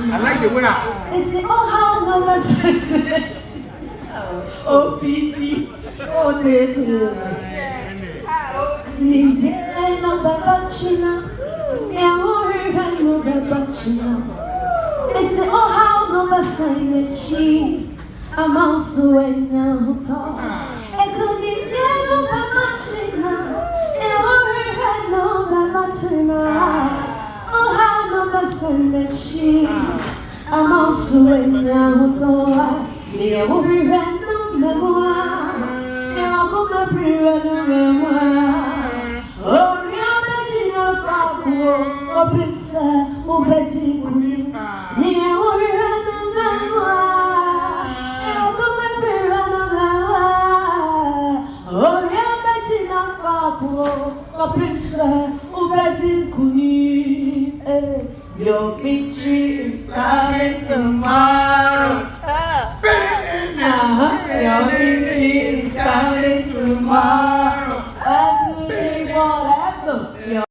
I like the winner. It's the oh how number 7. Oh baby, oh tete. Ninja number bachina, now number bachina. It's the oh how number 7 she. I'm also in now talk. And could ninja number bachina, now number bachina. Oh how number 7 she. I'm also in now talk. Yeah, we'll be random memoir. Yeah, I'll put my pre-random memoir. Oh, you're betting a papo, or pizza, or betting queen. Yeah, we'll be random memoir. Yeah, I'll put my pre-random memoir. Oh, you're betting a papo, or pizza, or betting queen. Your victory is coming tomorrow. Your victory is coming tomorrow.